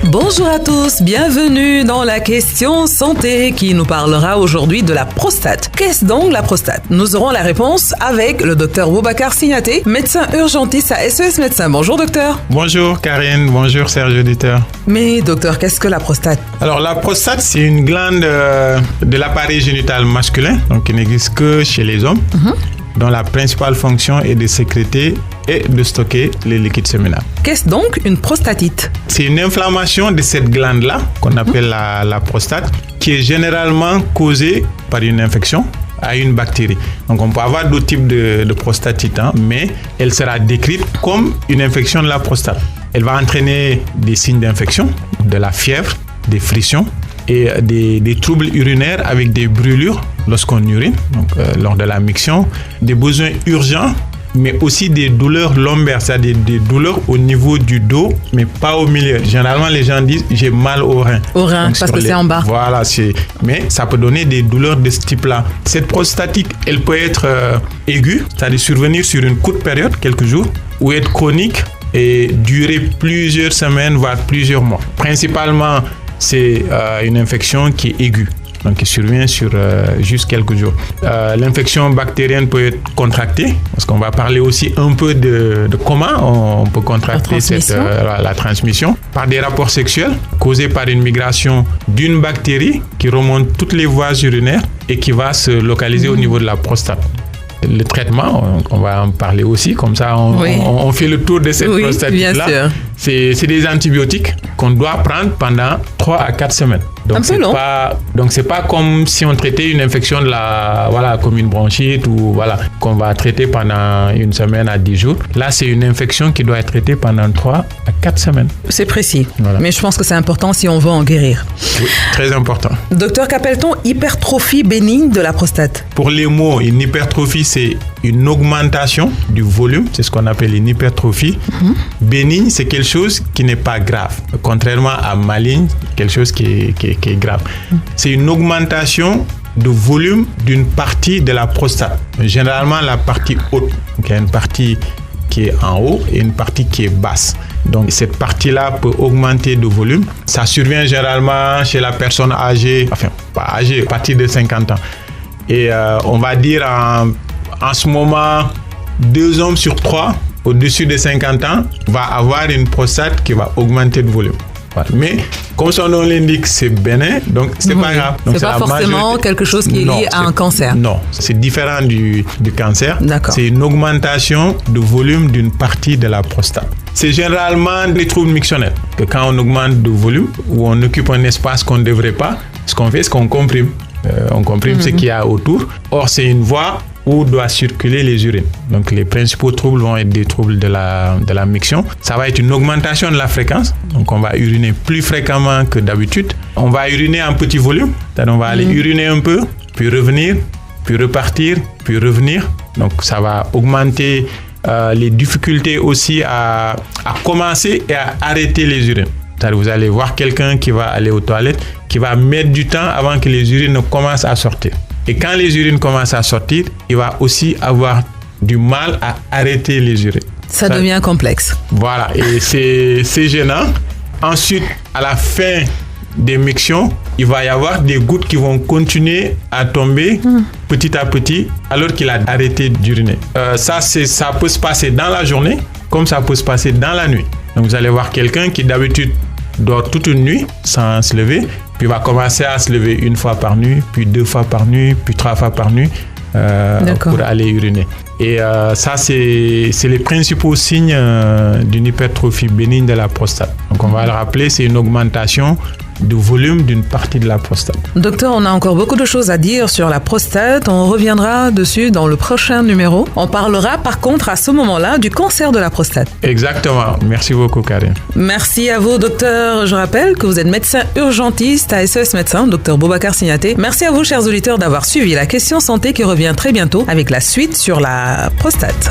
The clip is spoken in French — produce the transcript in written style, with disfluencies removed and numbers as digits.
Bonjour à tous, bienvenue dans la question santé qui nous parlera aujourd'hui de la prostate. Qu'est-ce donc la prostate? Nous aurons la réponse avec le docteur Boubacar Signaté, médecin urgentiste à SES Médecins. Bonjour docteur. Bonjour Karine, bonjour Serge auditeur. Mais docteur, qu'est-ce que la prostate? Alors la prostate, c'est une glande de l'appareil génital masculin, donc qui n'existe que chez les hommes, dont la principale fonction est de sécréter et de stocker les liquides séminaux. Qu'est-ce donc une prostatite? C'est une inflammation de cette glande-là, qu'on appelle la prostate, qui est généralement causée par une infection à une bactérie. Donc on peut avoir d'autres types de prostatite, mais elle sera décrite comme une infection de la prostate. Elle va entraîner des signes d'infection, de la fièvre, des frictions et des troubles urinaires avec des brûlures lorsqu'on urine, donc lors de la miction, des besoins urgents, mais aussi des douleurs lombaires, c'est-à-dire des douleurs au niveau du dos, mais pas au milieu. Généralement, les gens disent « j'ai mal au rein ». Au rein, parce que c'est en bas. Voilà, mais ça peut donner des douleurs de ce type-là. Cette prostatite, elle peut être aiguë, c'est-à-dire survenir sur une courte période, quelques jours, ou être chronique et durer plusieurs semaines, voire plusieurs mois. Principalement, c'est une infection qui est aiguë, donc qui survient sur juste quelques jours. L'infection bactérienne peut être contractée, parce qu'on va parler aussi un peu de comment on peut contracter la transmission, par des rapports sexuels causés par une migration d'une bactérie qui remonte toutes les voies urinaires et qui va se localiser au niveau de la prostate. Le traitement, on va en parler aussi, comme ça on fait le tour de cette prostatite-là. C'est des antibiotiques qu'on doit prendre pendant 3 à 4 semaines. Donc, c'est pas comme si on traitait une infection comme une bronchite qu'on va traiter pendant une semaine à 10 jours. Là, c'est une infection qui doit être traitée pendant 3 à 4 semaines. C'est précis, mais je pense que c'est important si on veut en guérir. Oui, très important. Docteur, qu'appelle-t-on hypertrophie bénigne de la prostate? Pour les mots, une hypertrophie, c'est une augmentation du volume, c'est ce qu'on appelle une hypertrophie. Bénigne, c'est quelque chose qui n'est pas grave, contrairement à maligne, quelque chose qui est grave. C'est une augmentation de volume d'une partie de la prostate, généralement la partie haute. Donc, il y a une partie qui est en haut et une partie qui est basse. Donc cette partie-là peut augmenter de volume. Ça survient généralement chez la personne âgée, enfin pas âgée, à partir de 50 ans. Et on va dire en ce moment, 2 hommes sur 3 au-dessus de 50 ans va avoir une prostate qui va augmenter de volume. Voilà. Mais comme son nom l'indique, c'est bénin, donc c'est pas grave. Donc, c'est pas forcément quelque chose qui est lié à un cancer. Non, c'est différent du cancer. D'accord. C'est une augmentation de volume d'une partie de la prostate. C'est généralement des troubles mictionnels. Que quand on augmente de volume ou on occupe un espace qu'on ne devrait pas, ce qu'on fait, c'est qu'on comprime. On comprime ce qu'il y a autour. Or, c'est une voie où doivent circuler les urines. Donc, les principaux troubles vont être des troubles de la miction. Ça va être une augmentation de la fréquence. Donc, on va uriner plus fréquemment que d'habitude. On va uriner en petit volume. C'est-à-dire, on va aller uriner un peu, puis revenir, puis repartir, puis revenir. Donc, ça va augmenter les difficultés aussi à commencer et à arrêter les urines. C'est-à-dire, vous allez voir quelqu'un qui va aller aux toilettes, qui va mettre du temps avant que les urines ne commencent à sortir. Et quand les urines commencent à sortir, il va aussi avoir du mal à arrêter les urines. Ça devient complexe. Voilà, et c'est gênant. Ensuite, à la fin des mictions, il va y avoir des gouttes qui vont continuer à tomber petit à petit alors qu'il a arrêté d'uriner. Ça peut se passer dans la journée comme ça peut se passer dans la nuit. Donc vous allez voir quelqu'un qui d'habitude dort toute une nuit sans se lever, puis va commencer à se lever 1 fois par nuit, puis 2 fois par nuit, puis 3 fois par nuit pour aller uriner. Et ça, c'est les principaux signes d'une hypertrophie bénigne de la prostate. Donc on va le rappeler, c'est une augmentation de volume d'une partie de la prostate. Docteur, on a encore beaucoup de choses à dire sur la prostate. On reviendra dessus dans le prochain numéro. On parlera par contre à ce moment-là du cancer de la prostate. Exactement. Merci beaucoup, Karine. Merci à vous, docteur. Je rappelle que vous êtes médecin urgentiste à SES Médecins, docteur Boubacar Signaté. Merci à vous, chers auditeurs, d'avoir suivi la question santé qui revient très bientôt avec la suite sur la prostate.